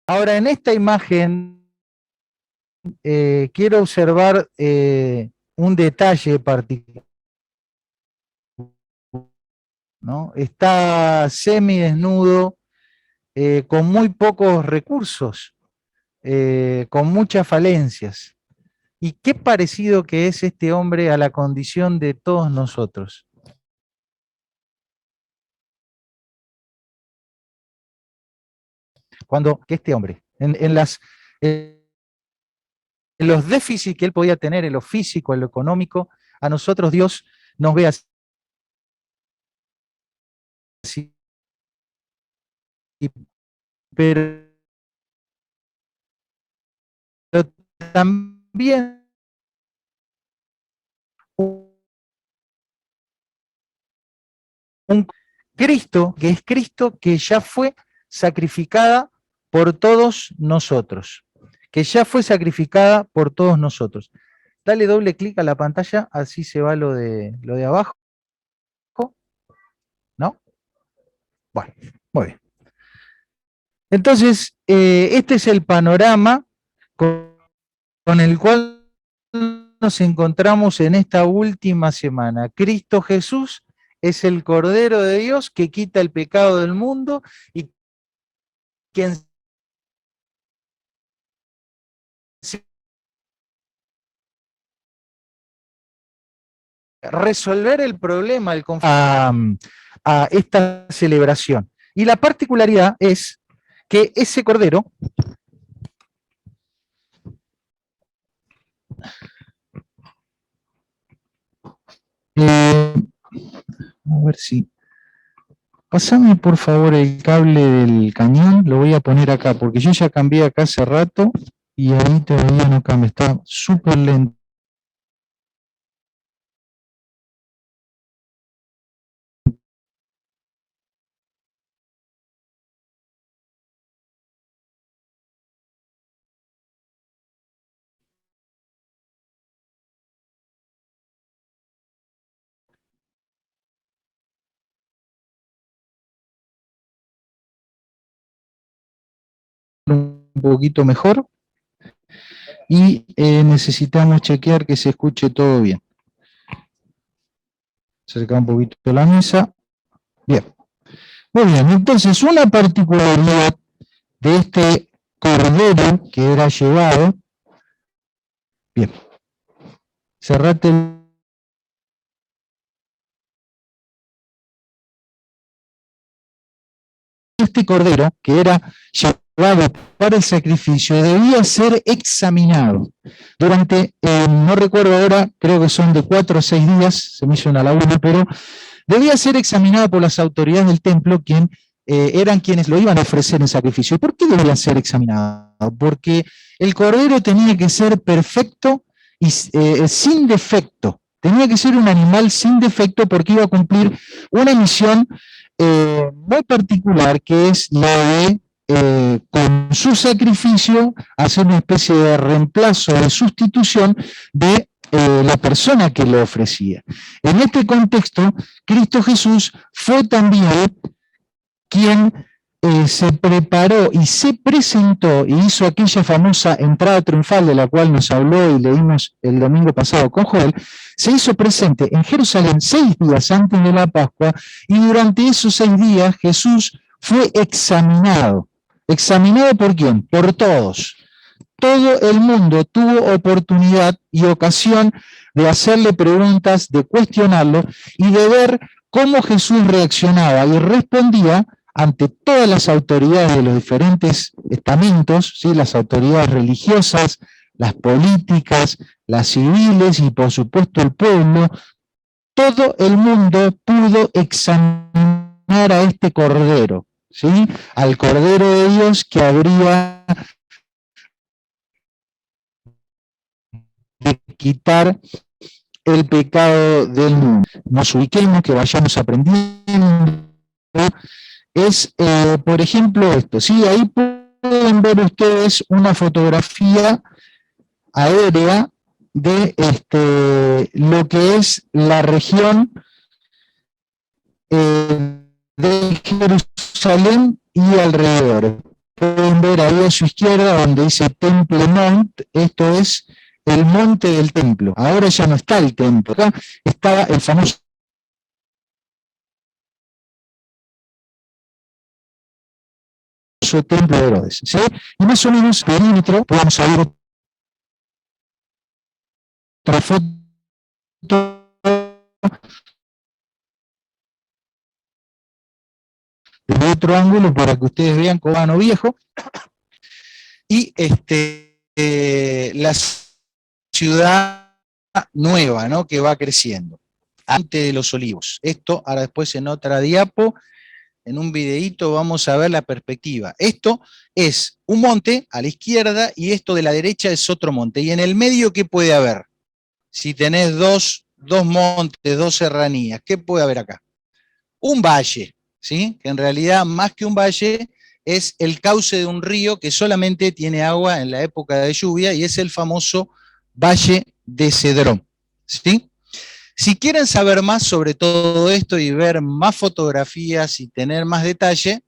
Ahora, en esta imagen quiero observar un detalle particular, ¿no? Está semidesnudo, con muy pocos recursos, con muchas falencias. ¿Y qué parecido que es este hombre a la condición de todos nosotros? Cuando que este hombre, en los déficits que él podía tener, en lo físico, en lo económico, a nosotros Dios nos ve así, pero también un Cristo, que es Cristo que ya fue sacrificada por todos nosotros, que ya fue sacrificada por todos nosotros. Dale doble clic a la pantalla, así se va lo de abajo, ¿no? Bueno, muy bien. Entonces, este es el panorama con el cual nos encontramos en esta última semana. Cristo Jesús es el Cordero de Dios que quita el pecado del mundo y quien resolver el problema, el conflicto, a esta celebración. Y la particularidad es que ese Cordero a ver si pasame por favor el cable del cañón, lo voy a poner acá, porque yo ya cambié acá hace rato y ahí todavía no cambia, está súper lento. Un poquito mejor y necesitamos chequear que se escuche todo bien. Acercar un poquito la mesa. Bien. Muy bien, entonces una particularidad de este cordero que era llevado. Bien. Cerrate este cordero que era llevado para el sacrificio debía ser examinado durante, no recuerdo ahora, creo que son de 4 a 6 días, se me hizo una laguna, pero debía ser examinado por las autoridades del templo, eran quienes lo iban a ofrecer en sacrificio. ¿Por qué debía ser examinado? Porque el cordero tenía que ser perfecto y sin defecto. Tenía que ser un animal sin defecto porque iba a cumplir una misión muy particular, que es la de, con su sacrificio, hacer una especie de reemplazo, de sustitución de la persona que lo ofrecía. En este contexto, Cristo Jesús fue también quien se preparó y se presentó y hizo aquella famosa entrada triunfal de la cual nos habló y leímos el domingo pasado con Joel, se hizo presente en Jerusalén 6 días antes de la Pascua y durante esos 6 días Jesús fue examinado. ¿Examinado por quién? Por todos. Todo el mundo tuvo oportunidad y ocasión de hacerle preguntas, de cuestionarlo y de ver cómo Jesús reaccionaba y respondía ante todas las autoridades de los diferentes estamentos, ¿sí? Las autoridades religiosas, las políticas, las civiles y por supuesto el pueblo. Todo el mundo pudo examinar a este cordero, ¿sí? Al cordero de Dios que habría de quitar el pecado del mundo. Nos ubiquemos, que vayamos aprendiendo. Es, por ejemplo, esto. ¿Sí? Ahí pueden ver ustedes una fotografía aérea de lo que es la región de Jerusalén y alrededor. pueden ver ahí a su izquierda donde dice Temple Mount, esto es el monte del templo. Ahora ya no está el templo, acá está el famoso templo de Herodes, ¿sí? Y más o menos perímetro, podemos ver otra foto de otro ángulo para que ustedes vean Cobano Viejo y la ciudad nueva, ¿no? Que va creciendo, antes de los Olivos. Esto, ahora después en otra diapo, en un videíto vamos a ver la perspectiva. Esto es un monte a la izquierda y esto de la derecha es otro monte. Y en el medio, ¿qué puede haber? Si tenés dos montes, dos serranías, ¿qué puede haber acá? Un valle, ¿sí? Que en realidad más que un valle es el cauce de un río que solamente tiene agua en la época de lluvia y es el famoso Valle de Cedrón, ¿sí? Si quieren saber más sobre todo esto y ver más fotografías y tener más detalle,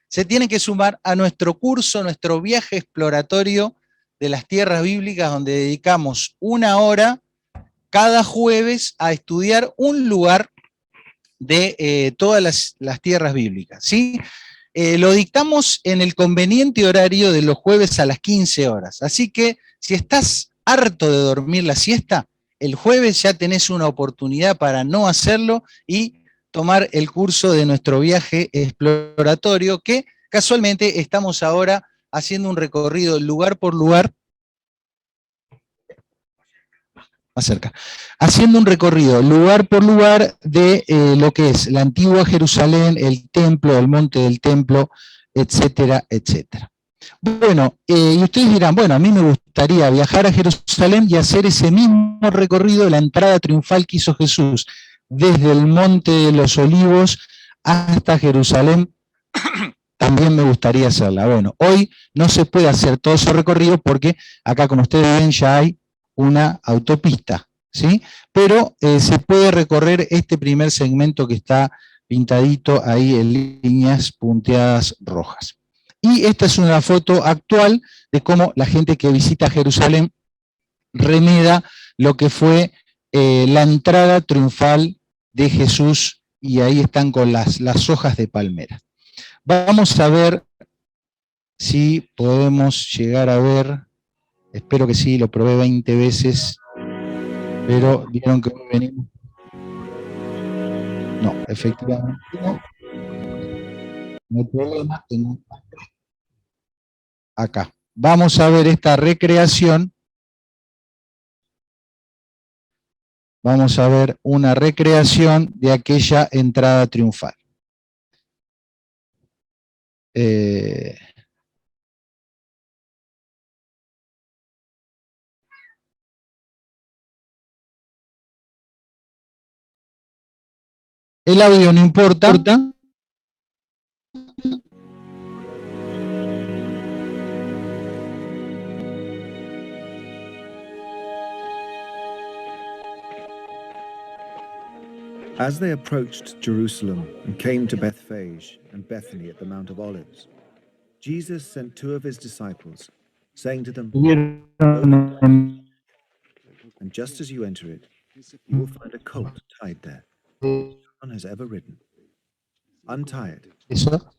se tienen que sumar a nuestro curso, nuestro viaje exploratorio de las tierras bíblicas, donde dedicamos 1 hora cada jueves a estudiar un lugar de todas las tierras bíblicas, ¿sí? Lo dictamos en el conveniente horario de los jueves a las 15 horas. Así que si estás harto de dormir la siesta, el jueves ya tenés una oportunidad para no hacerlo y tomar el curso de nuestro viaje exploratorio, que casualmente estamos ahora haciendo un recorrido lugar por lugar, más cerca, haciendo un recorrido lugar por lugar de lo que es la antigua Jerusalén, el templo, el monte del templo, etcétera, etcétera. Bueno, y ustedes dirán, bueno, a mí me gustaría viajar a Jerusalén y hacer ese mismo recorrido de la entrada triunfal que hizo Jesús, desde el monte de los Olivos hasta Jerusalén, también me gustaría hacerla. Bueno, hoy no se puede hacer todo ese recorrido porque acá, como ustedes ven, ya hay una autopista, ¿sí? Pero se puede recorrer este primer segmento que está pintadito ahí en líneas punteadas rojas. Y esta es una foto actual de cómo la gente que visita Jerusalén remeda lo que fue la entrada triunfal de Jesús, y ahí están con las hojas de palmera. Vamos a ver si podemos llegar a ver, espero que sí, lo probé 20 veces, pero vieron que hoy venimos. No, efectivamente no. No hay problema, tengo acá. Vamos a ver esta recreación. Vamos a ver una recreación de aquella entrada triunfal. El audio no importa. As they approached Jerusalem and came to Bethphage and Bethany at the Mount of Olives, Jesus sent 2 of his disciples, saying to them, and just as you enter it, you will find a colt tied there, which no one has ever ridden. Untie it. Eso.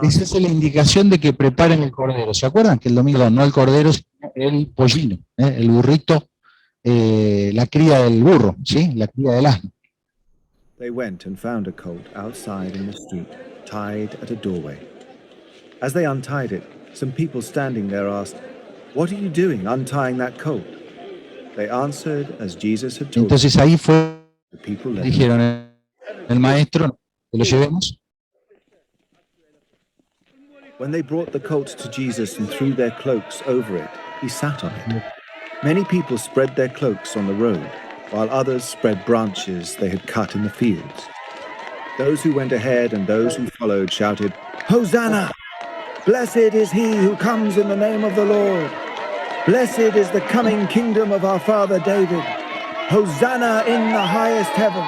Esa es la indicación de que preparen el cordero. ¿Se acuerdan que el domingo no el cordero, sino el pollino, el burrito, la cría del burro, ¿sí? La cría del asno? They went and found a colt outside in the street, tied at a doorway. As they untied it, some people standing there asked, "What are you doing untying that colt?" They answered as Jesus had told them. Entonces ahí fue, The people left. dijeron el maestro, que lo llevemos. When they brought the colt to Jesus and threw their cloaks over it, he sat on it. Many people spread their cloaks on the road, while others spread branches they had cut in the fields. Those who went ahead and those who followed shouted, "Hosanna! Blessed is he who comes in the name of the Lord. Blessed is the coming kingdom of our father David. Hosanna in the highest heaven."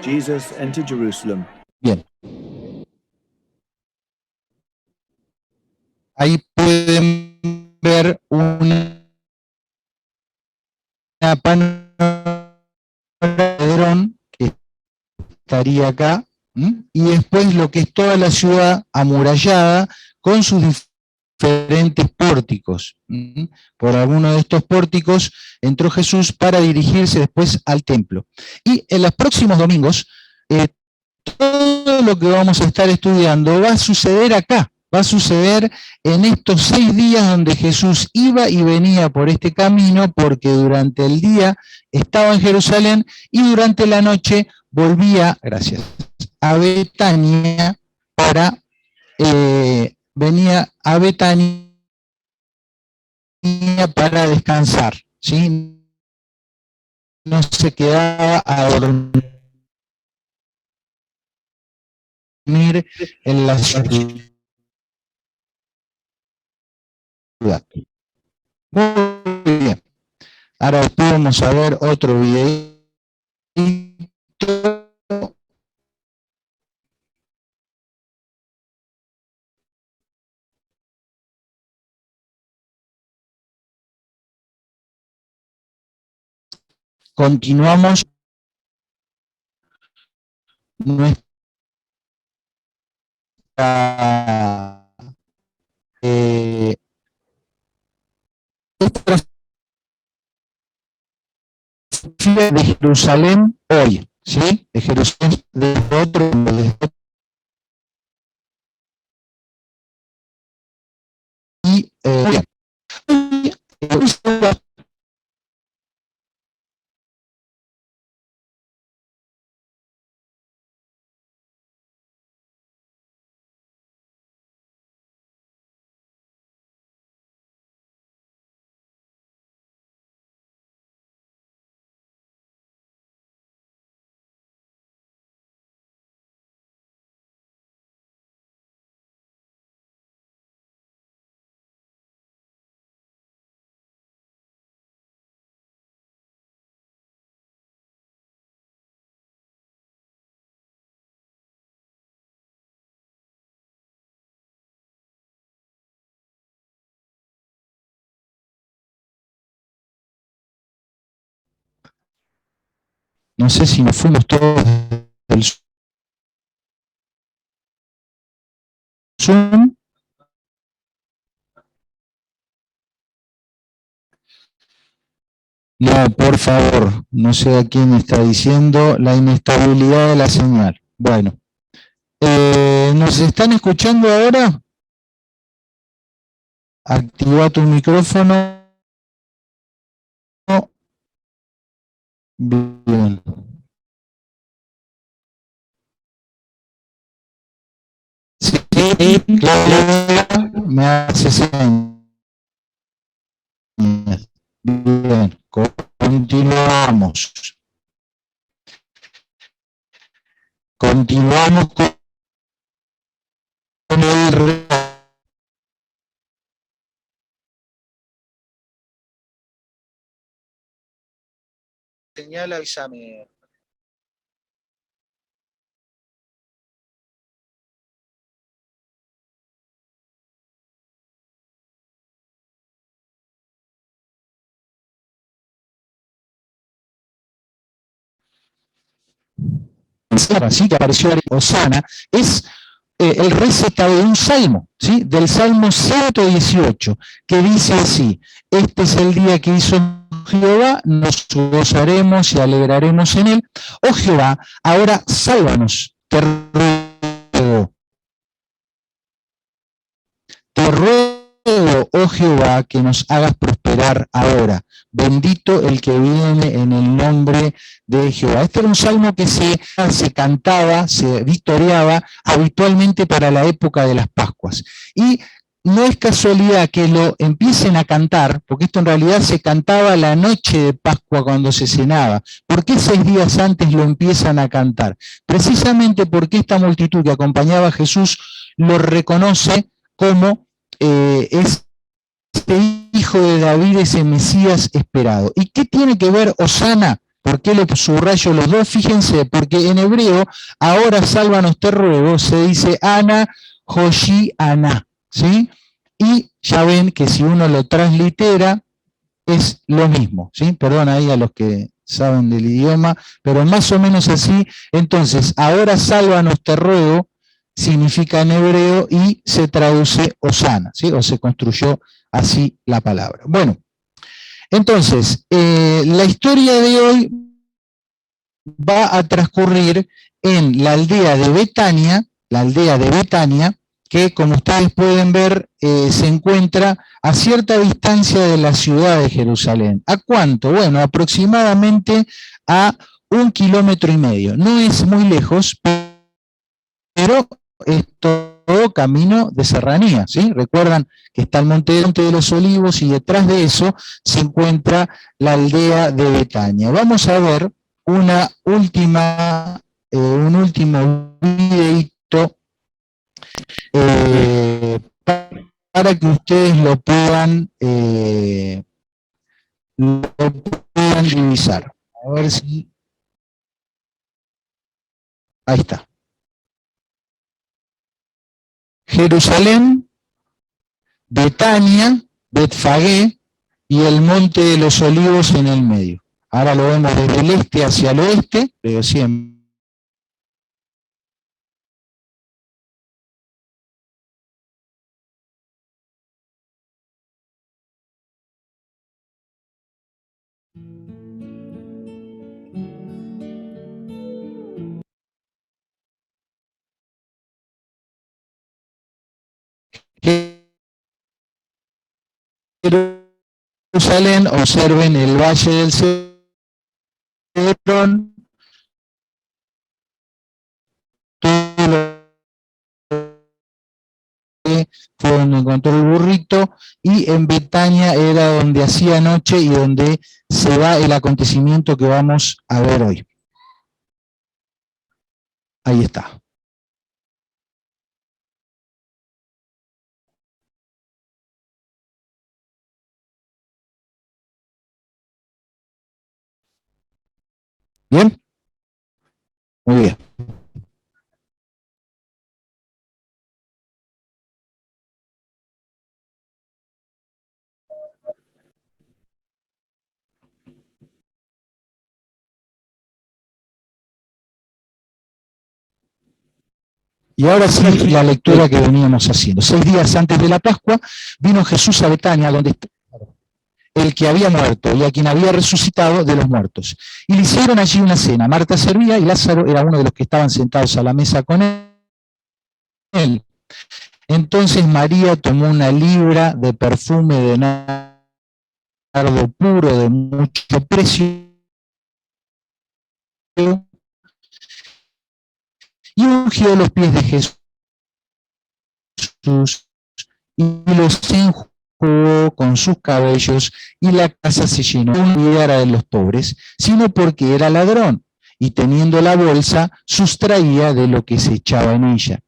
Jesus entered Jerusalem. Bien. Ahí pueden ver una panorama de dron que estaría acá, y después lo que es toda la ciudad amurallada con sus diferentes pórticos. Por alguno de estos pórticos entró Jesús para dirigirse después al templo. Y en los próximos domingos, todo lo que vamos a estar estudiando va a suceder acá, va a suceder en estos 6 días donde Jesús iba y venía por este camino, porque durante el día estaba en Jerusalén y durante la noche volvía, gracias, a Betania venía a Betania para descansar, ¿sí? No se quedaba a dormir en la ciudad. Muy bien. Ahora después vamos a ver otro videito. Continuamos nuestra de Jerusalén hoy, ¿sí? De Jerusalén desde otro y bien. No sé si nos fuimos todos del Zoom. No, por favor, no sé a quién está diciendo la inestabilidad de la señal. Bueno, ¿nos están escuchando ahora? Activa tu micrófono. Bien. Sí, claro, me hace señas. Bien, continuamos. Continuamos con el señal, avísame. Así que apareció Osana, es el recitado de un salmo, ¿sí? Del Salmo 118, que dice así: este es el día que hizo Jehová, nos gozaremos y alegraremos en él. Oh Jehová, ahora sálvanos, te ruego, oh Jehová, que nos hagas prosperar ahora. Bendito el que viene en el nombre de Jehová. Este era un salmo que se cantaba, se victoriaba habitualmente para la época de las Pascuas. Y no es casualidad que lo empiecen a cantar, porque esto en realidad se cantaba la noche de Pascua cuando se cenaba. ¿Por qué 6 días antes lo empiezan a cantar? Precisamente porque esta multitud que acompañaba a Jesús lo reconoce como este hijo de David, ese Mesías esperado. ¿Y qué tiene que ver Osana? ¿Por qué lo subrayo los dos? Fíjense, porque en hebreo, ahora sálvanos te ruego, se dice Ana, Hoshi, Ana, ¿sí? Y ya ven que si uno lo translitera, es lo mismo, ¿sí? Perdón ahí a los que saben del idioma, pero más o menos así. Entonces, ahora sálvanos te ruego, significa en hebreo y se traduce Osana, ¿sí? O se construyó así la palabra. Bueno, entonces, la historia de hoy va a transcurrir en la aldea de Betania, que como ustedes pueden ver, se encuentra a cierta distancia de la ciudad de Jerusalén. ¿A cuánto? Bueno, aproximadamente a 1,5 kilómetros. No es muy lejos, pero es todo camino de serranía, ¿sí? Recuerdan que está el Monte de los Olivos y detrás de eso se encuentra la aldea de Betania. Vamos a ver un último videito para que ustedes lo puedan divisar. A ver si... Ahí está. Jerusalén, Betania, Betfagé y el Monte de los Olivos en el medio. Ahora lo vemos desde el este hacia el oeste, pero siempre. Jerusalén, observen el valle del Cedrón, todo lo que fue donde encontró el burrito, y en Betania era donde hacía noche y donde se da el acontecimiento que vamos a ver hoy. Ahí está. ¿Bien? Muy bien. Y ahora sí, la lectura que veníamos haciendo. 6 días antes de la Pascua, vino Jesús a Betania, donde está el que había muerto y a quien había resucitado de los muertos. Y le hicieron allí una cena. Marta servía y Lázaro era uno de los que estaban sentados a la mesa con él. Entonces María tomó una libra de perfume de nardo puro de mucho precio y ungió los pies de Jesús y los enjugó con sus cabellos, y la casa se llenó. No era de los pobres, sino porque era ladrón, y teniendo la bolsa, sustraía de lo que se echaba en ella.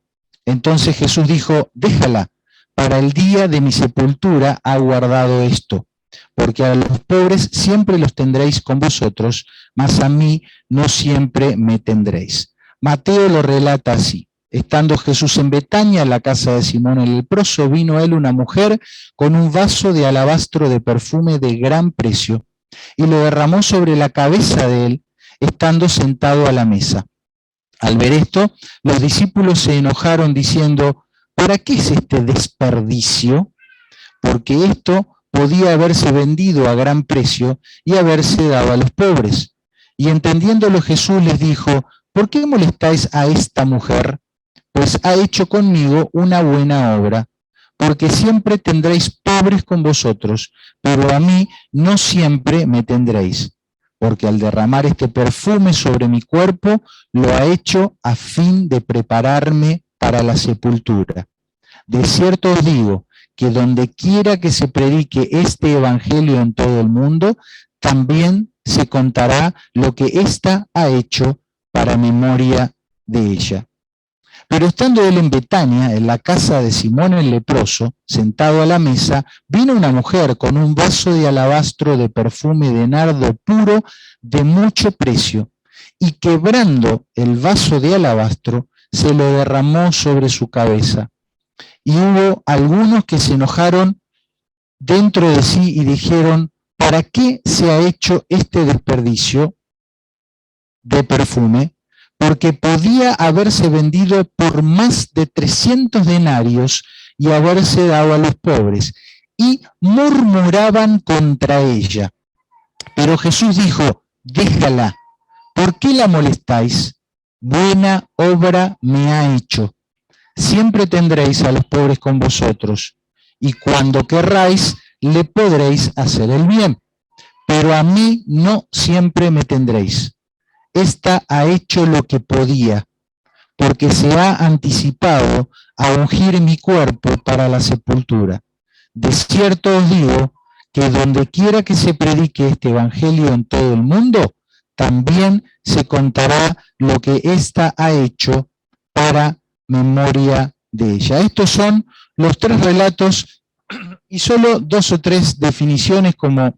Entonces Jesús dijo: déjala, para el día de mi sepultura ha guardado esto, porque a los pobres siempre los tendréis con vosotros, mas a mí no siempre me tendréis. Mateo lo relata así: estando Jesús en Betania, en la casa de Simón el leproso, vino a él una mujer con un vaso de alabastro de perfume de gran precio, y lo derramó sobre la cabeza de él, estando sentado a la mesa. Al ver esto, los discípulos se enojaron diciendo: ¿para qué es este desperdicio? Porque esto podía haberse vendido a gran precio y haberse dado a los pobres. Y entendiéndolo Jesús les dijo: ¿por qué molestáis a esta mujer? Pues ha hecho conmigo una buena obra, porque siempre tendréis pobres con vosotros, pero a mí no siempre me tendréis, porque al derramar este perfume sobre mi cuerpo, lo ha hecho a fin de prepararme para la sepultura. De cierto os digo, que donde quiera que se predique este evangelio en todo el mundo, también se contará lo que ésta ha hecho para memoria de ella. Pero estando él en Betania, en la casa de Simón el leproso, sentado a la mesa, vino una mujer con un vaso de alabastro de perfume de nardo puro de mucho precio, y quebrando el vaso de alabastro, se lo derramó sobre su cabeza. Y hubo algunos que se enojaron dentro de sí y dijeron: ¿para qué se ha hecho este desperdicio de perfume? Porque podía haberse vendido por más de 300 denarios y haberse dado a los pobres. Y murmuraban contra ella. Pero Jesús dijo: déjala, ¿por qué la molestáis? Buena obra me ha hecho. Siempre tendréis a los pobres con vosotros, y cuando querráis le podréis hacer el bien, pero a mí no siempre me tendréis. Esta ha hecho lo que podía, porque se ha anticipado a ungir mi cuerpo para la sepultura. De cierto os digo que donde quiera que se predique este evangelio en todo el mundo, también se contará lo que ésta ha hecho para memoria de ella. Estos son los 3 relatos y solo 2 o 3 definiciones como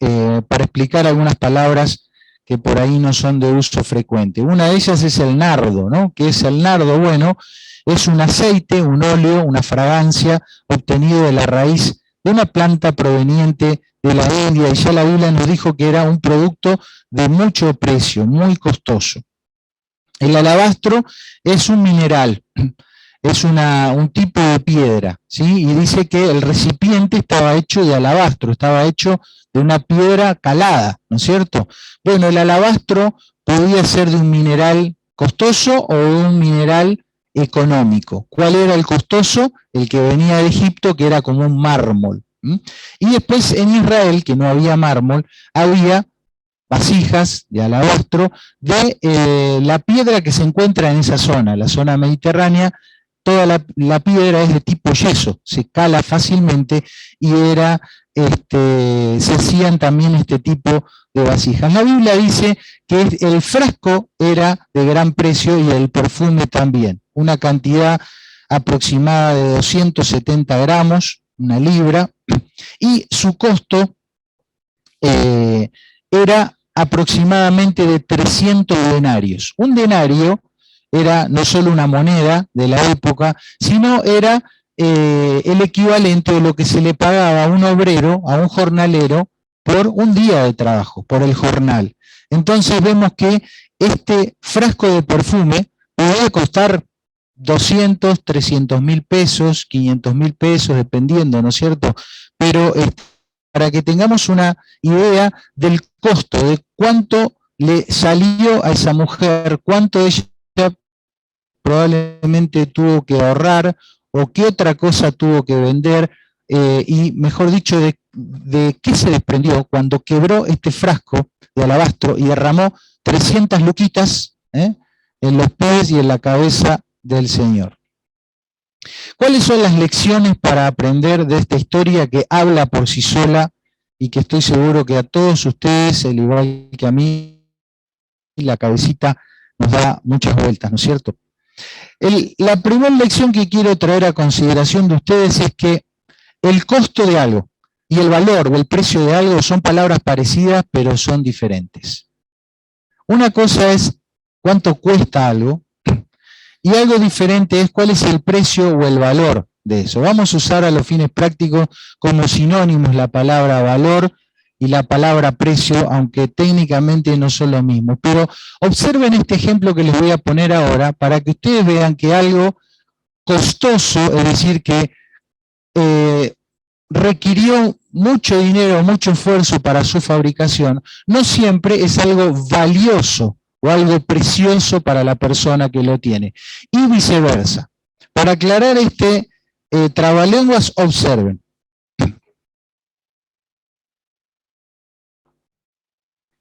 para explicar algunas palabras que por ahí no son de uso frecuente. Una de ellas es el nardo, ¿no? ¿Qué es el nardo? Bueno, es un aceite, un óleo, una fragancia obtenido de la raíz de una planta proveniente de la India, y ya la Biblia nos dijo que era un producto de mucho precio, muy costoso. El alabastro es un mineral, es un tipo de piedra, ¿sí? Y dice que el recipiente estaba hecho de alabastro, estaba hecho de una piedra calada, ¿no es cierto? Bueno, el alabastro podía ser de un mineral costoso o de un mineral económico. ¿Cuál era el costoso? El que venía de Egipto, que era como un mármol. Y después en Israel, que no había mármol, había vasijas de alabastro de la piedra que se encuentra en esa zona, la zona mediterránea. Toda la piedra es de tipo yeso, se cala fácilmente, y se hacían también este tipo de vasijas. La Biblia dice que el frasco era de gran precio y el perfume también, una cantidad aproximada de 270 gramos, una libra, y su costo era aproximadamente de 300 denarios. Un denario era no solo una moneda de la época, sino era el equivalente de lo que se le pagaba a un obrero, a un jornalero, por un día de trabajo, por el jornal. Entonces vemos que este frasco de perfume podía costar 200, 300 mil pesos, 500 mil pesos, dependiendo, ¿no es cierto? Pero para que tengamos una idea del costo, de cuánto le salió a esa mujer, cuánto ella probablemente tuvo que ahorrar o qué otra cosa tuvo que vender, y mejor dicho, de qué se desprendió cuando quebró este frasco de alabastro y derramó 300 luquitas en los pies y en la cabeza del Señor. ¿Cuáles son las lecciones para aprender de esta historia que habla por sí sola y que estoy seguro que a todos ustedes, al igual que a mí, la cabecita nos da muchas vueltas, ¿no es cierto? La primera lección que quiero traer a consideración de ustedes es que el costo de algo y el valor o el precio de algo son palabras parecidas, pero son diferentes. Una cosa es cuánto cuesta algo, y algo diferente es cuál es el precio o el valor de eso. Vamos a usar a los fines prácticos como sinónimos la palabra valor y la palabra precio, aunque técnicamente no son lo mismo. Pero observen este ejemplo que les voy a poner ahora para que ustedes vean que algo costoso, es decir, que requirió mucho dinero, mucho esfuerzo para su fabricación, no siempre es algo valioso o algo precioso para la persona que lo tiene, y viceversa. Para aclarar este trabalenguas, observen.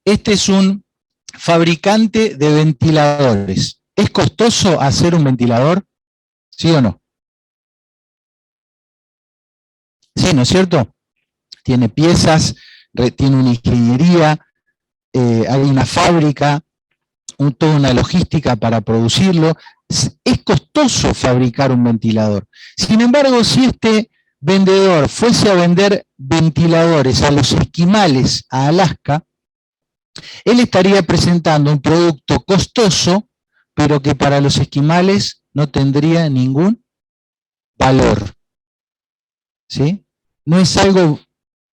Este es un fabricante de ventiladores. ¿Es costoso hacer un ventilador? ¿Sí o no? Sí, ¿no es cierto? Tiene piezas, tiene una ingeniería, hay una fábrica, toda una logística para producirlo, Es costoso fabricar un ventilador. Sin embargo, si este vendedor fuese a vender ventiladores a los esquimales a Alaska, él estaría presentando un producto costoso, pero que para los esquimales no tendría ningún valor. ¿Sí? No es algo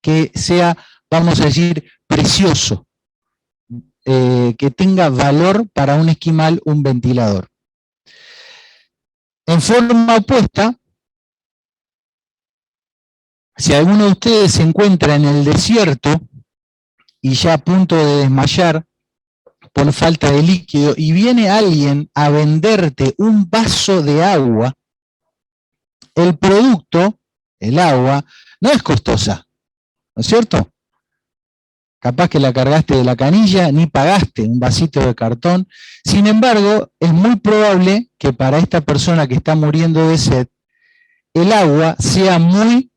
que sea, vamos a decir, precioso, que tenga valor para un esquimal un ventilador. En forma opuesta, si alguno de ustedes se encuentra en el desierto y ya a punto de desmayar por falta de líquido y viene alguien a venderte un vaso de agua, el producto, el agua, no es costosa, ¿no es cierto? Capaz que la cargaste de la canilla, ni pagaste un vasito de cartón. Sin embargo, es muy probable que para esta persona que está muriendo de sed, el agua sea muy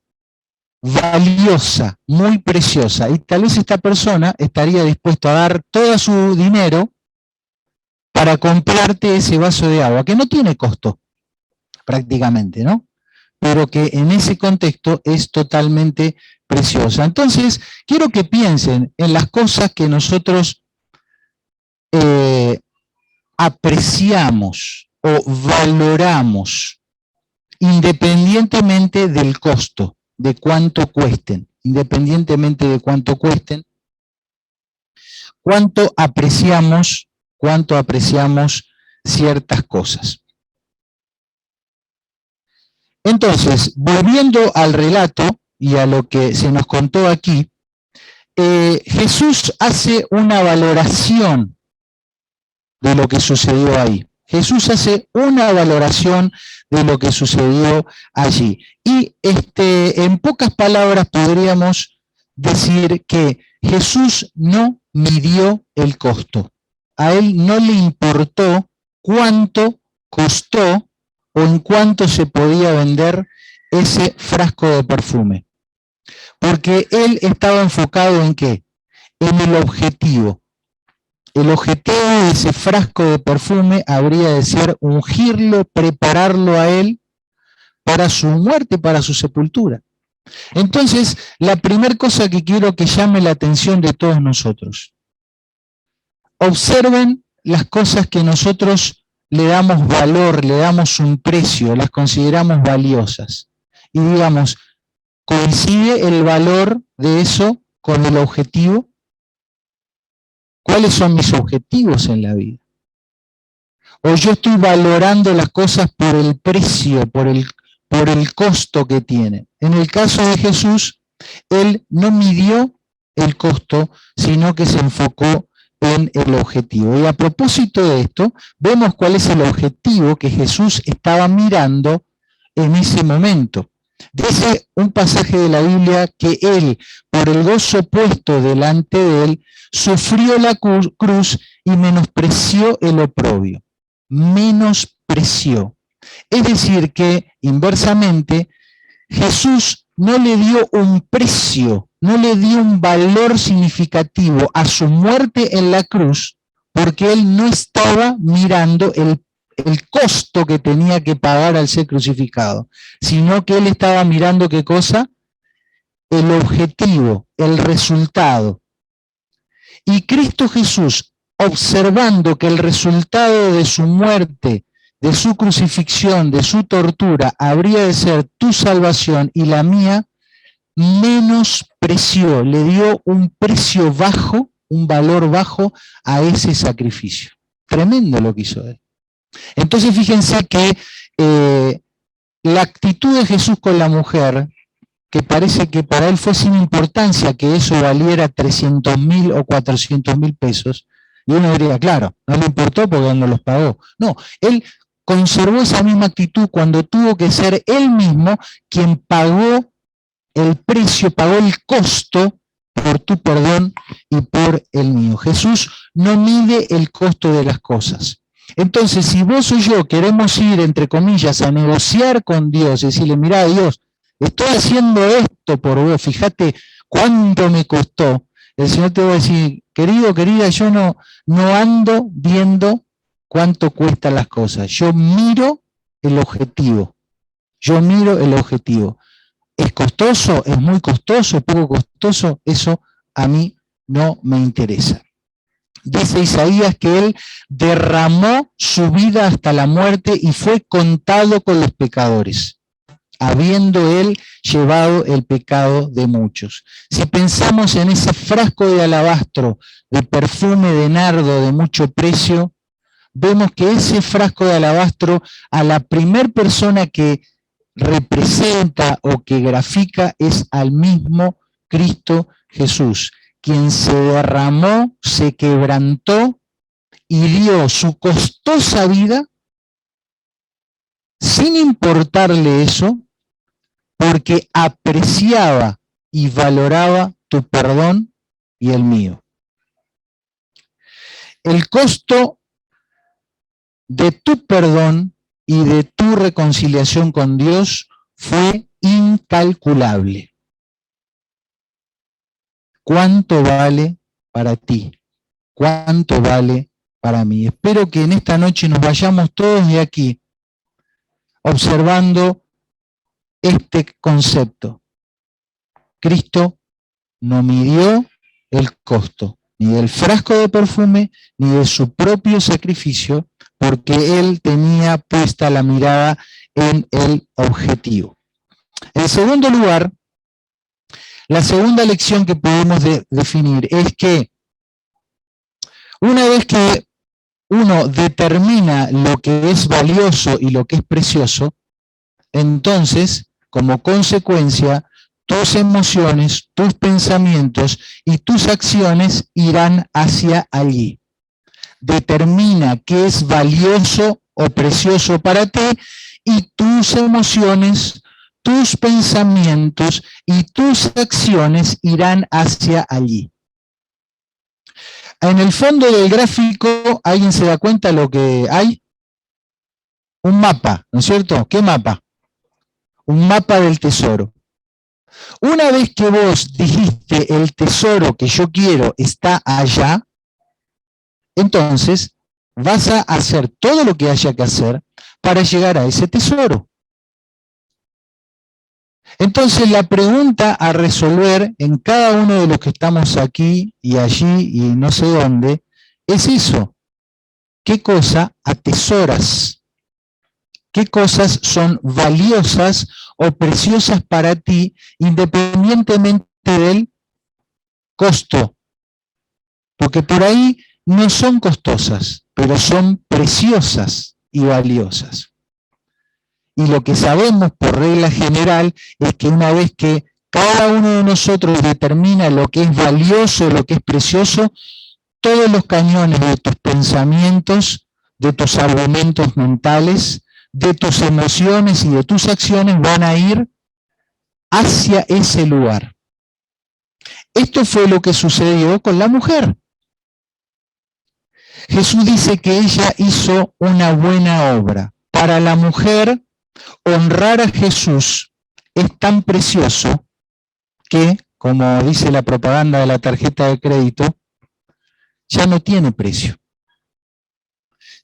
valiosa, muy preciosa. Y tal vez esta persona estaría dispuesta a dar todo su dinero para comprarte ese vaso de agua, que no tiene costo, prácticamente, ¿no? Pero que en ese contexto es totalmente preciosa. Entonces, quiero que piensen en las cosas que nosotros apreciamos o valoramos, independientemente del costo, de cuánto cuesten, independientemente de cuánto cuesten, cuánto apreciamos ciertas cosas. Entonces, volviendo al relato y a lo que se nos contó aquí, Jesús hace una valoración de lo que sucedió ahí. Jesús hace una valoración de lo que sucedió allí. Y en pocas palabras podríamos decir que Jesús no midió el costo. A él no le importó cuánto costó o en cuánto se podía vender ese frasco de perfume. Porque él estaba enfocado ¿en qué? En el objetivo. El objetivo de ese frasco de perfume habría de ser ungirlo, prepararlo a él para su muerte, para su sepultura. Entonces, la primera cosa que quiero que llame la atención de todos nosotros. Observen las cosas que nosotros le damos valor, le damos un precio, las consideramos valiosas. Y digamos, ¿coincide el valor de eso con el objetivo? ¿Cuáles son mis objetivos en la vida? ¿O yo estoy valorando las cosas por el precio, por el costo que tienen? En el caso de Jesús, él no midió el costo, sino que se enfocó en el objetivo. Y a propósito de esto, vemos cuál es el objetivo que Jesús estaba mirando en ese momento. Dice un pasaje de la Biblia que él, por el gozo puesto delante de él, sufrió la cruz y menospreció el oprobio. Menospreció. Es decir que, inversamente, Jesús no le dio un precio, no le dio un valor significativo a su muerte en la cruz, porque él no estaba mirando el costo que tenía que pagar al ser crucificado, sino que él estaba mirando ¿qué cosa? El objetivo, el resultado. Y Cristo Jesús, observando que el resultado de su muerte, de su crucifixión, de su tortura, habría de ser tu salvación y la mía, menospreció, le dio un precio bajo, un valor bajo a ese sacrificio. Tremendo lo que hizo él. Entonces fíjense que la actitud de Jesús con la mujer, que parece que para él fue sin importancia que eso valiera 300.000 o 400.000 pesos, y uno diría, claro, no le importó porque él no los pagó. No, él conservó esa misma actitud cuando tuvo que ser él mismo quien pagó el precio, pagó el costo por tu perdón y por el mío. Jesús no mide el costo de las cosas. Entonces, si vos o yo queremos ir, entre comillas, a negociar con Dios y decirle, mirá, Dios, estoy haciendo esto por vos, fíjate cuánto me costó, el Señor te va a decir, querido, querida, yo no ando viendo cuánto cuestan las cosas. Yo miro el objetivo. Yo miro el objetivo. ¿Es costoso? ¿Es muy costoso? ¿Poco costoso? Eso a mí no me interesa. Dice Isaías que él derramó su vida hasta la muerte y fue contado con los pecadores, habiendo él llevado el pecado de muchos. Si pensamos en ese frasco de alabastro, de perfume de nardo de mucho precio, vemos que ese frasco de alabastro, a la primer persona que representa o que grafica es al mismo Cristo Jesús, quien se derramó, se quebrantó y dio su costosa vida sin importarle eso, porque apreciaba y valoraba tu perdón y el mío. El costo de tu perdón y de tu reconciliación con Dios fue incalculable. ¿Cuánto vale para ti? ¿Cuánto vale para mí? Espero que en esta noche nos vayamos todos de aquí observando este concepto. Cristo no midió el costo, ni del frasco de perfume, ni de su propio sacrificio, porque él tenía puesta la mirada en el objetivo. En segundo lugar, la segunda lección que podemos definir es que una vez que uno determina lo que es valioso y lo que es precioso, entonces, como consecuencia, tus emociones, tus pensamientos y tus acciones irán hacia allí. Determina qué es valioso o precioso para ti y tus emociones, tus pensamientos y tus acciones irán hacia allí. En el fondo del gráfico, ¿alguien se da cuenta lo que hay? Un mapa, ¿no es cierto? ¿Qué mapa? Un mapa del tesoro. Una vez que vos dijiste el tesoro que yo quiero está allá, entonces vas a hacer todo lo que haya que hacer para llegar a ese tesoro. Entonces la pregunta a resolver en cada uno de los que estamos aquí y allí y no sé dónde, es eso. ¿Qué cosa atesoras? ¿Qué cosas son valiosas o preciosas para ti independientemente del costo? Porque por ahí no son costosas, pero son preciosas y valiosas. Y lo que sabemos por regla general es que una vez que cada uno de nosotros determina lo que es valioso, lo que es precioso, todos los cañones de tus pensamientos, de tus argumentos mentales, de tus emociones y de tus acciones van a ir hacia ese lugar. Esto fue lo que sucedió con la mujer. Jesús dice que ella hizo una buena obra. Para la mujer, honrar a Jesús es tan precioso que, como dice la propaganda de la tarjeta de crédito, ya no tiene precio.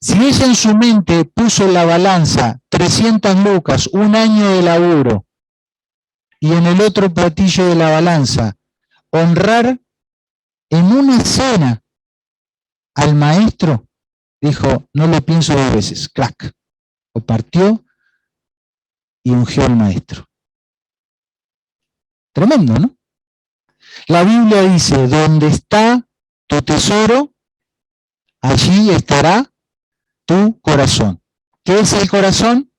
Si ella en su mente puso en la balanza 300 lucas, un año de laburo, y en el otro platillo de la balanza, honrar en una cena al maestro, dijo, no lo pienso dos veces, crack, o partió y ungió al maestro. Tremendo, ¿no? La Biblia dice, donde está tu tesoro, allí estará tu corazón. ¿Qué es el corazón?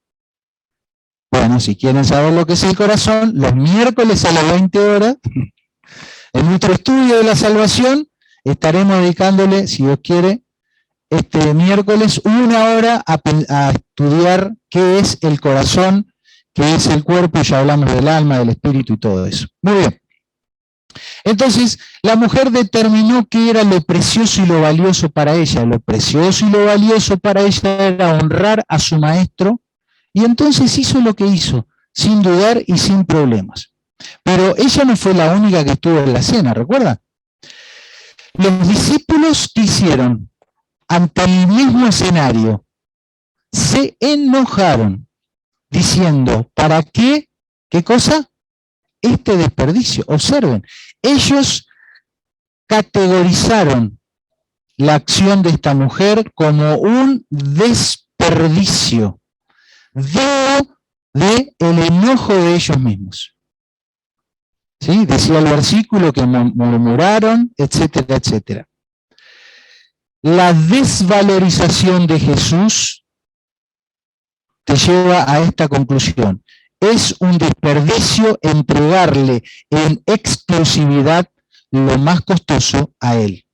Bueno, si quieren saber lo que es el corazón, los miércoles a las 20 horas, en nuestro estudio de la salvación, estaremos dedicándole, si Dios quiere, este miércoles 1 hora a estudiar qué es el corazón, qué es el cuerpo, ya hablamos del alma, del espíritu y todo eso. Muy bien. Entonces, la mujer determinó qué era lo precioso y lo valioso para ella. Lo precioso y lo valioso para ella era honrar a su maestro, y entonces hizo lo que hizo, sin dudar y sin problemas. Pero ella no fue la única que estuvo en la cena, ¿recuerda? Los discípulos, ¿qué hicieron? ante el mismo escenario, se enojaron, diciendo, ¿para qué? ¿Qué cosa? Este desperdicio. Observen, ellos categorizaron la acción de esta mujer como un desperdicio del enojo de ellos mismos. ¿Sí? Decía el versículo que murmuraron, etcétera, etcétera. La desvalorización de Jesús te lleva a esta conclusión. Es un desperdicio entregarle en exclusividad lo más costoso a Él.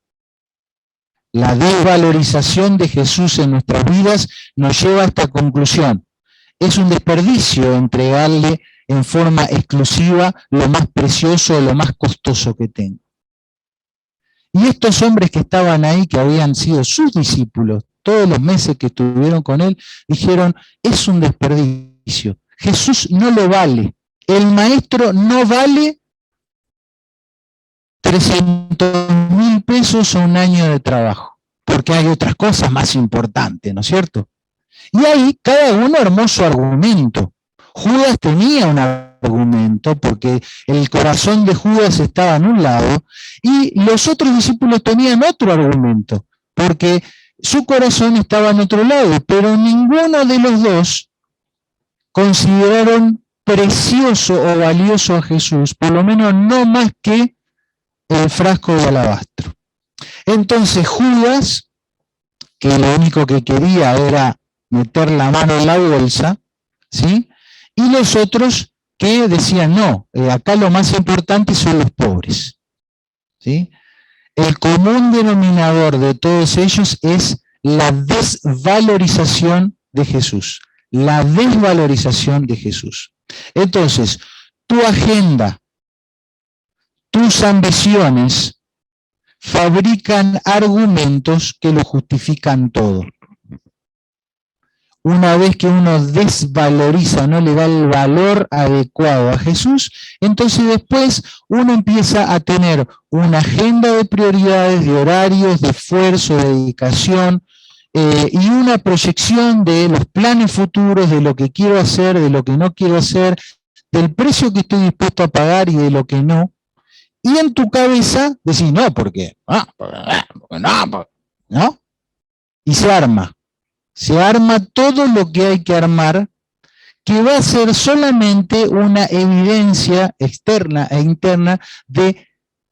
La desvalorización de Jesús en nuestras vidas nos lleva a esta conclusión. Es un desperdicio entregarle en forma exclusiva lo más precioso, lo más costoso que tengo. Y estos hombres que estaban ahí, que habían sido sus discípulos, todos los meses que estuvieron con él, dijeron, es un desperdicio. Jesús no lo vale. El maestro no vale 300.000 pesos o un año de trabajo, porque hay otras cosas más importantes, ¿no es cierto? Y ahí cada uno armó su argumento. Judas tenía un argumento porque el corazón de Judas estaba en un lado y los otros discípulos tenían otro argumento porque su corazón estaba en otro lado, pero ninguno de los dos consideraron precioso o valioso a Jesús, por lo menos no más que el frasco de alabastro. Entonces Judas, que lo único que quería era meter la mano en la bolsa, ¿sí? Y los otros que decían, no, acá lo más importante son los pobres, ¿sí? El común denominador de todos ellos es la desvalorización de Jesús, la desvalorización de Jesús. Entonces, tu agenda, tus ambiciones fabrican argumentos que lo justifican todo. Una vez que uno desvaloriza, no le da el valor adecuado a Jesús, entonces después uno empieza a tener una agenda de prioridades, de horarios, de esfuerzo, de dedicación, y una proyección de los planes futuros, de lo que quiero hacer, de lo que no quiero hacer, del precio que estoy dispuesto a pagar y de lo que no. Y en tu cabeza decís, no, ¿por qué? ¿No? Y se arma. Se arma todo lo que hay que armar, que va a ser solamente una evidencia externa e interna de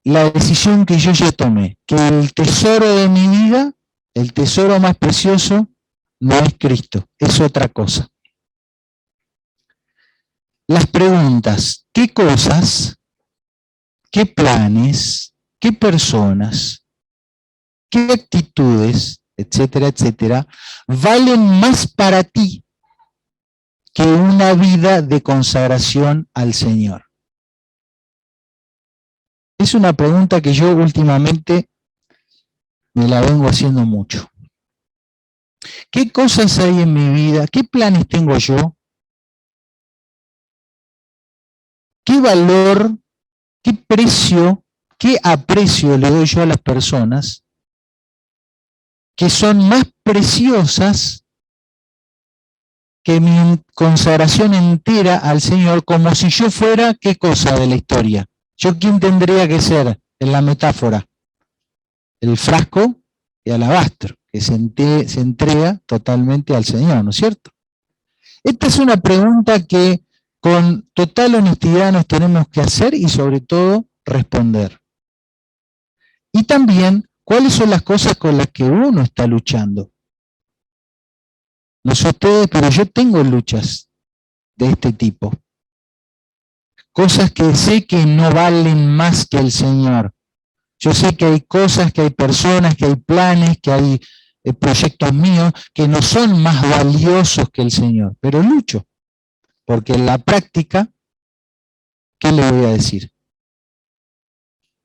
la decisión que yo ya tomé, que el tesoro de mi vida, el tesoro más precioso, no es Cristo, es otra cosa. Las preguntas, ¿qué cosas, qué planes, qué personas, qué actitudes, etcétera, etcétera, valen más para ti que una vida de consagración al Señor? Es una pregunta que yo últimamente me la vengo haciendo mucho. ¿Qué cosas hay en mi vida? ¿Qué planes tengo yo? ¿Qué valor, qué precio, qué aprecio le doy yo a las personas que son más preciosas que mi consagración entera al Señor, como si yo fuera, ¿qué cosa de la historia? ¿Yo quién tendría que ser en la metáfora? El frasco de alabastro, que se entrega totalmente al Señor, ¿no es cierto? Esta es una pregunta que con total honestidad nos tenemos que hacer y sobre todo responder. Y también, ¿cuáles son las cosas con las que uno está luchando? No sé ustedes, pero yo tengo luchas de este tipo. Cosas que sé que no valen más que el Señor. Yo sé que hay cosas, que hay personas, que hay planes, que hay proyectos míos que no son más valiosos que el Señor, pero lucho, porque en la práctica, ¿qué le voy a decir?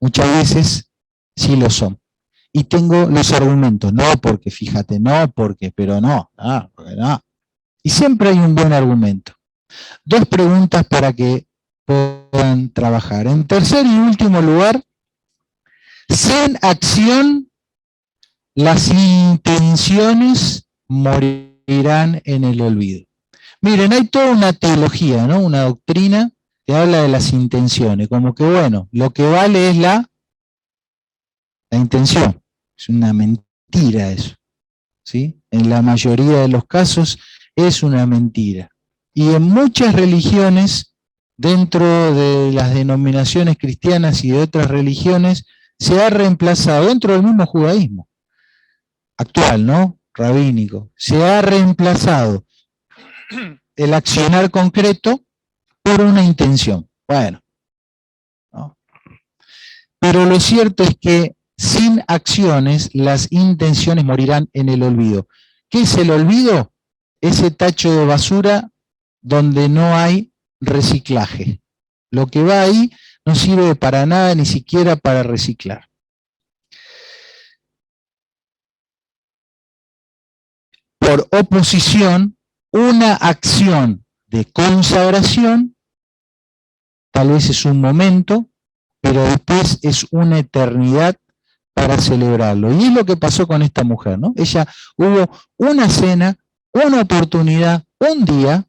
Muchas veces sí lo son. Y tengo los argumentos, no porque, fíjate, no porque, pero no, porque no. Y siempre hay un buen argumento. Dos preguntas para que puedan trabajar. En tercer y último lugar, sé en acción las intenciones morirán en el olvido. Miren, hay toda una teología, ¿no? Una doctrina que habla de las intenciones, como que bueno, lo que vale es la intención. Es una mentira eso, ¿sí? En la mayoría de los casos es una mentira. Y en muchas religiones, dentro de las denominaciones cristianas y de otras religiones, se ha reemplazado, dentro del mismo judaísmo actual, ¿no? Rabínico, se ha reemplazado el accionar concreto por una intención. Bueno, ¿no? Pero lo cierto es que sin acciones las intenciones morirán en el olvido. ¿Qué es el olvido? Ese tacho de basura donde no hay reciclaje. Lo que va ahí no sirve para nada, ni siquiera para reciclar. Por oposición, una acción de consagración, tal vez es un momento, pero después es una eternidad para celebrarlo. Y es lo que pasó con esta mujer, ¿no? Ella hubo una cena, una oportunidad, un día.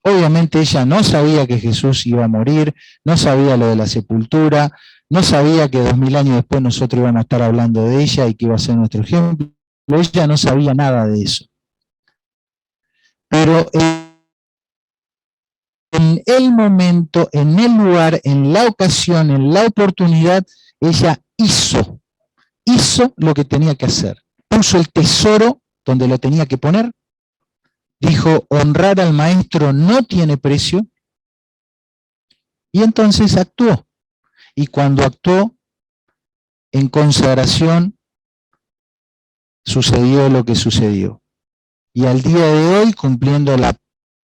Obviamente ella no sabía que Jesús iba a morir, no sabía lo de la sepultura, no sabía que 2000 años después nosotros íbamos a estar hablando de ella y que iba a ser nuestro ejemplo. Ella no sabía nada de eso. Pero en el momento, en el lugar, en la ocasión, en la oportunidad, ella hizo lo que tenía que hacer. Puso el tesoro donde lo tenía que poner. Dijo, honrar al maestro no tiene precio. Y entonces actuó. Y cuando actuó en consagración, sucedió lo que sucedió. Y al día de hoy, cumpliendo la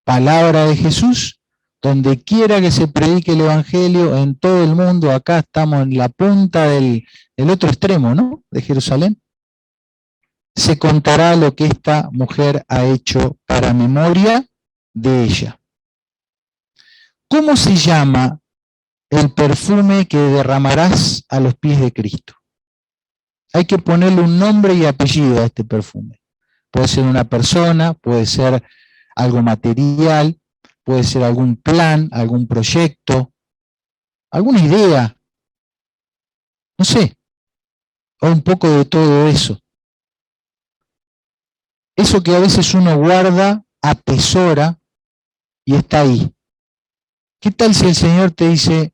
palabra de Jesús, donde quiera que se predique el Evangelio en todo el mundo, acá estamos en la punta del otro extremo, ¿no? De Jerusalén, se contará lo que esta mujer ha hecho para memoria de ella. ¿Cómo se llama el perfume que derramarás a los pies de Cristo? Hay que ponerle un nombre y apellido a este perfume. Puede ser una persona, puede ser algo material, puede ser algún plan, algún proyecto, alguna idea, no sé, o un poco de todo eso. Eso que a veces uno guarda, atesora y está ahí. ¿Qué tal si el Señor te dice,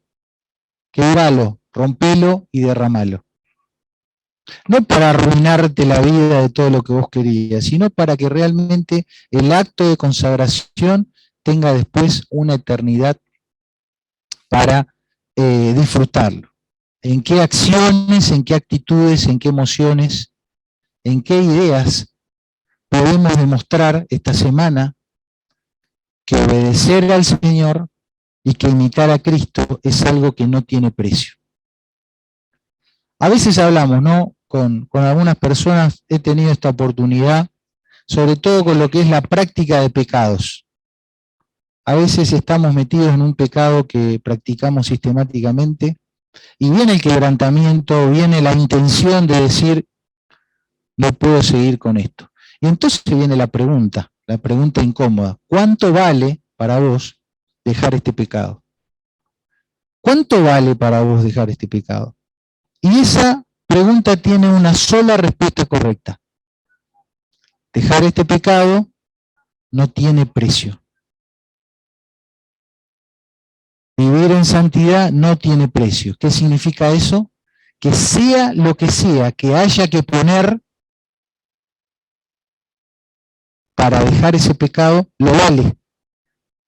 quebralo, rompelo y derramalo? No para arruinarte la vida de todo lo que vos querías, sino para que realmente el acto de consagración tenga después una eternidad para disfrutarlo. ¿En qué acciones, en qué actitudes, en qué emociones, en qué ideas podemos demostrar esta semana que obedecer al Señor y que imitar a Cristo es algo que no tiene precio? A veces hablamos, ¿no? Con algunas personas he tenido esta oportunidad, sobre todo con lo que es la práctica de pecados. A veces estamos metidos en un pecado que practicamos sistemáticamente y viene el quebrantamiento, viene la intención de decir, no puedo seguir con esto. Y entonces viene la pregunta incómoda. ¿Cuánto vale para vos dejar este pecado? ¿Cuánto vale para vos dejar este pecado? Y esa pregunta tiene una sola respuesta correcta. Dejar este pecado no tiene precio. Vivir en santidad no tiene precio. ¿Qué significa eso? Que sea lo que sea que haya que poner para dejar ese pecado, lo vale.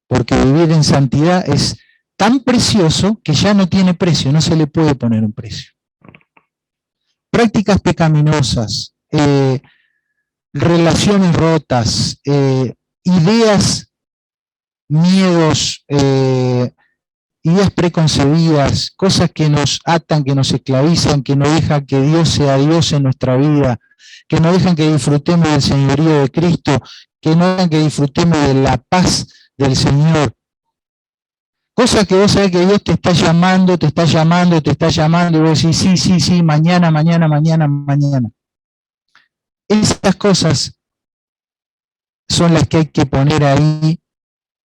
Porque vivir en santidad es tan precioso que ya no tiene precio, no se le puede poner un precio. Prácticas pecaminosas, relaciones rotas, ideas, miedos, ideas preconcebidas, cosas que nos atan, que nos esclavizan, que no dejan que Dios sea Dios en nuestra vida, que no dejan que disfrutemos del señorío de Cristo, que no dejan que disfrutemos de la paz del Señor. Cosas que vos sabés que Dios te está llamando, y vos decís, sí, mañana. Esas cosas son las que hay que poner ahí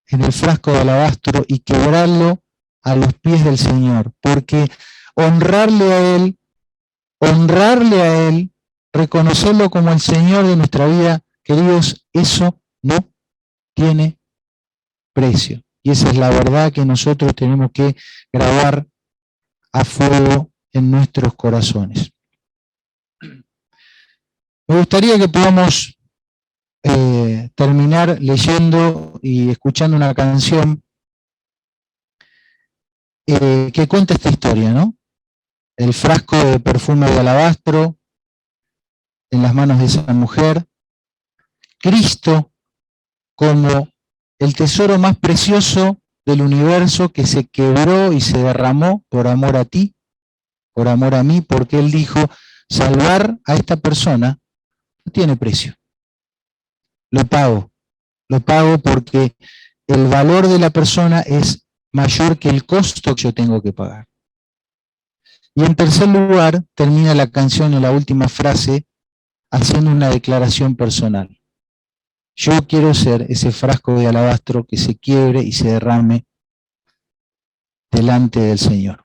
en el frasco de alabastro y quebrarlo a los pies del Señor, porque honrarle a Él, reconocerlo como el Señor de nuestra vida, queridos, eso no tiene precio. Y esa es la verdad que nosotros tenemos que grabar a fuego en nuestros corazones. Me gustaría que podamos terminar leyendo y escuchando una canción que cuenta esta historia, ¿no? El frasco de perfume de alabastro en las manos de esa mujer, Cristo como el tesoro más precioso del universo que se quebró y se derramó por amor a ti, por amor a mí, porque Él dijo, salvar a esta persona no tiene precio. Lo pago porque el valor de la persona es mayor que el costo que yo tengo que pagar. Y en tercer lugar, termina la canción en la última frase haciendo una declaración personal. Yo quiero ser ese frasco de alabastro que se quiebre y se derrame delante del Señor.